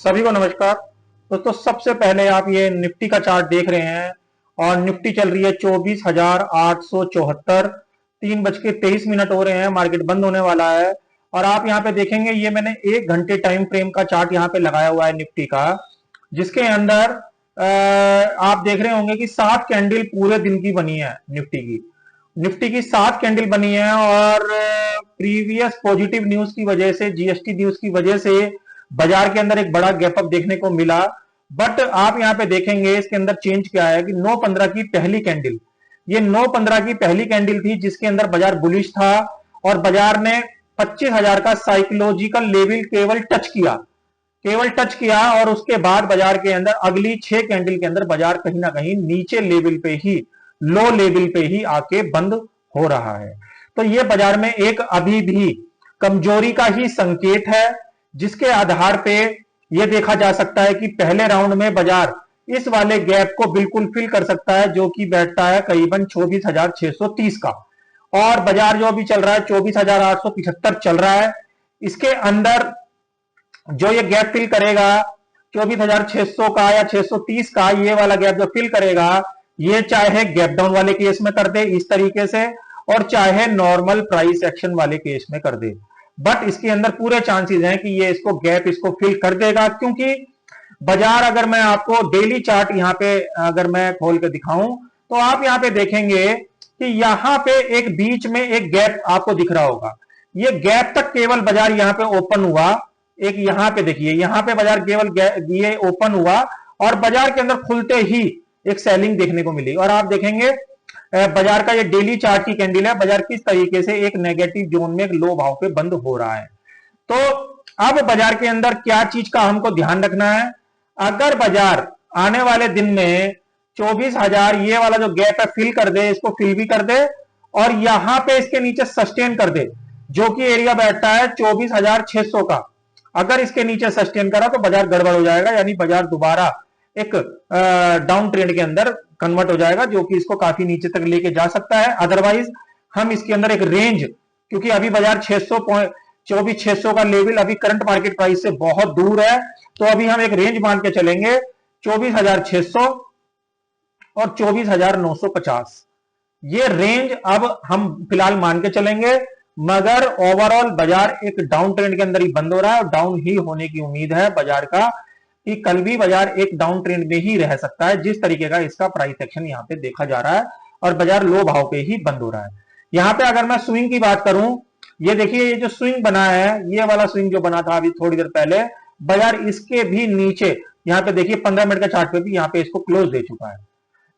सभी को नमस्कार दोस्तों। सबसे पहले आप ये निफ्टी का चार्ट देख रहे हैं और निफ्टी चल रही है 24,874। 3:23 हो रहे हैं, मार्केट बंद होने वाला है। और आप यहाँ पे देखेंगे, ये मैंने 1 घंटे टाइम फ्रेम का चार्ट यहाँ पे लगाया हुआ है निफ्टी का, जिसके अंदर आप देख रहे होंगे कि 7 कैंडल पूरे दिन की बनी है निफ्टी की 7 कैंडल बनी है। और प्रीवियस पॉजिटिव न्यूज की वजह से, जीएसटी न्यूज की वजह से बाजार के अंदर एक बड़ा गैप अप देखने को मिला। बट आप यहां पे देखेंगे इसके अंदर चेंज क्या है कि 9/15 की पहली कैंडल, ये 9/15 की पहली कैंडल थी जिसके अंदर बाजार बुलिश था और बाजार ने 25,000 का साइकोलॉजिकल लेवल केवल टच किया और उसके बाद बाजार के अंदर अगली 6 कैंडल के अंदर बाजार कहीं ना कहीं नीचे लेवल पे ही, लो लेवल पे ही आके बंद हो रहा है। तो ये बाजार में एक अभी भी कमजोरी का ही संकेत है, जिसके आधार पे यह देखा जा सकता है कि पहले राउंड में बाजार इस वाले गैप को बिल्कुल फिल कर सकता है, जो कि बैठता है करीबन 24,630 का। और बाजार जो अभी चल रहा है 24,875 चल रहा है। इसके अंदर जो ये गैप फिल करेगा 24,600 का या 630 का, ये वाला गैप जो फिल करेगा, ये चाहे गैप डाउन वाले केस में कर दे इस तरीके से और चाहे नॉर्मल प्राइस एक्शन वाले केस में कर दे, बट इसके अंदर पूरे चांसेस हैं कि ये इसको गैप इसको फिल कर देगा। क्योंकि बाजार, अगर मैं आपको डेली चार्ट यहां पे अगर मैं खोल के दिखाऊं तो आप यहां पे देखेंगे कि यहां पे एक बीच में एक गैप आपको दिख रहा होगा। ये गैप तक केवल बाजार यहां पे ओपन हुआ, एक यहां पे देखिए, यहां पे बाजार केवल ये ओपन हुआ और बाजार के अंदर खुलते ही एक सेलिंग देखने को मिली। और आप देखेंगे बाजार का ये डेली चार्ट की कैंडल है, बाजार किस तरीके से एक नेगेटिव जोन में एक लो भाव पे बंद हो रहा है। तो अब बाजार के अंदर क्या चीज का हमको ध्यान रखना है, अगर बाजार आने वाले दिन में 24,000 ये वाला जो गैप है फिल कर दे, इसको फिल भी कर दे और यहां पे इसके नीचे सस्टेन कर दे, जो कि एरिया बैठता है 24,600 का, अगर इसके नीचे सस्टेन करा तो बाजार गड़बड़ हो जाएगा, यानी बाजार दोबारा एक डाउन ट्रेंड के अंदर कन्वर्ट हो जाएगा, जो कि इसको काफी नीचे तक लेके जा सकता है। अदरवाइज हम इसके अंदर एक रेंज, क्योंकि अभी बाजार 24,600 का लेवल अभी करंट मार्केट प्राइस से बहुत दूर है, तो अभी हम एक रेंज मान के चलेंगे 24,600 और 24,950, ये रेंज अब हम फिलहाल मान के चलेंगे। मगर ओवरऑल बाजार एक डाउन ट्रेंड के अंदर ही बंद हो रहा है, डाउन ही होने की उम्मीद है बाजार का, कि कल भी बाजार एक डाउन ट्रेंड में ही रह सकता है, जिस तरीके का इसका प्राइस एक्शन यहां पे देखा जा रहा है और बाजार लो भाव पे ही बंद हो रहा है। यहां पे अगर मैं स्विंग की बात करूं, ये देखिए, ये जो स्विंग बना है, ये वाला स्विंग जो बना था अभी थोड़ी देर पहले, बाजार इसके भी नीचे यहां पे देखिए 15 मिनट का चार्ट पे भी यहां पे इसको क्लोज दे चुका है।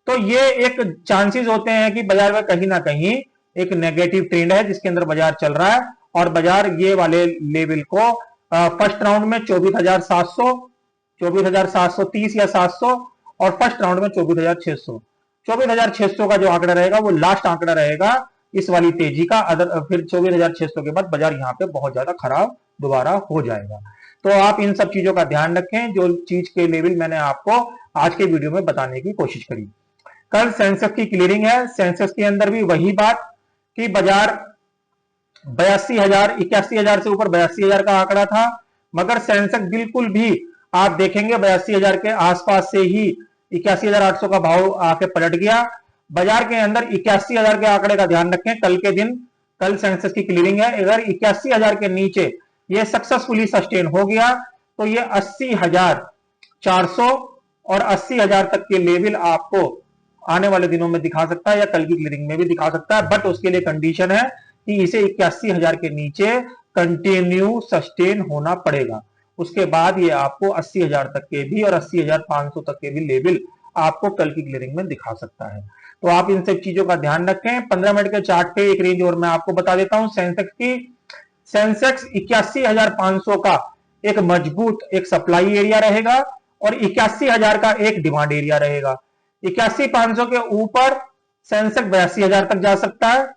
तो ये एक चांसेस होते हैं कि बाजार में कहीं ना कहीं एक नेगेटिव ट्रेंड है जिसके अंदर बाजार चल रहा है और बाजार ये वाले लेवल को फर्स्ट राउंड में 24,730 या 700 और फर्स्ट राउंड में 24,600 का जो आंकड़ा रहेगा वो लास्ट आंकड़ा रहेगा इस वाली तेजी का। फिर 24,600 के बाद बाजार यहां पे बहुत ज्यादा खराब दोबारा हो जाएगा। तो आप इन सब चीजों का ध्यान रखें, जो चीज के लेवल मैंने आपको आज के वीडियो में बताने की कोशिश करी। कल सेंसेक्स की क्लियरिंग है, सेंसेक्स के अंदर भी वही बात कि बाजार 81,000 से ऊपर 82,000 का आंकड़ा था, मगर सेंसेक्स बिल्कुल भी आप देखेंगे 82,000 के आसपास से ही 81,800 का भाव आके पलट गया। बाजार के अंदर 81,000 के आंकड़े का ध्यान रखें, कल के दिन, कल सेंसेक्स की क्लियरिंग है, अगर 81,000 के नीचे ये सक्सेसफुली सस्टेन हो गया तो ये 80,400 और 80,000 तक के लेवल आपको आने वाले दिनों में दिखा सकता है या कल की क्लियरिंग में भी दिखा सकता है। बट उसके लिए कंडीशन है कि इसे 81,000 के नीचे कंटिन्यू सस्टेन होना पड़ेगा, उसके बाद ये आपको 80,000 तक के भी और 80,500 तक के भी लेवल आपको कल की क्लियरिंग में दिखा सकता है। तो आप इन सब चीजों का ध्यान रखें। 15 मिनट के चार्ट पे एक रेंज और मैं आपको बता देता हूं सेंसेक्स की। सेंसेक्स 81,500 का एक मजबूत एक सप्लाई एरिया रहेगा और 81,000 का एक डिमांड एरिया रहेगा। 81,500 के ऊपर सेंसेक्स 82,000 तक जा सकता है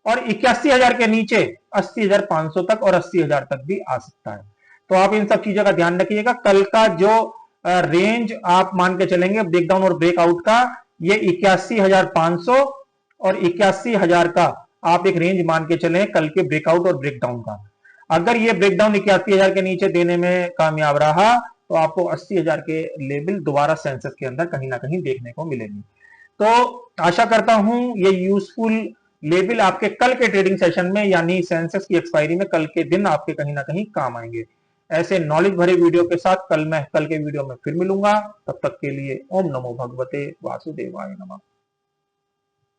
और 81,000 के नीचे 80,500 तक और 80,000 तक भी आ सकता है। तो आप इन सब चीजों का ध्यान रखिएगा। कल का जो रेंज आप मान के चलेंगे ब्रेकडाउन और ब्रेकआउट का, ये 81,500 और 81,000 का आप एक रेंज मान के चलें कल के ब्रेकआउट और ब्रेकडाउन का। अगर ये ब्रेकडाउन 81,000 के नीचे देने में कामयाब रहा तो आपको 80,000 के लेवल दोबारा सेंसेक्स के अंदर कहीं ना कहीं देखने को मिलेंगे। तो आशा करता हूं ये यूजफुल लेवल आपके कल के ट्रेडिंग सेशन में यानी सेंसेक्स की एक्सपायरी में कल के दिन आपके कहीं ना कहीं काम आएंगे। ऐसे नॉलेज भरे वीडियो के साथ कल के वीडियो में फिर मिलूंगा। तब तक के लिए ओम नमो भगवते वासुदेवाय नमः।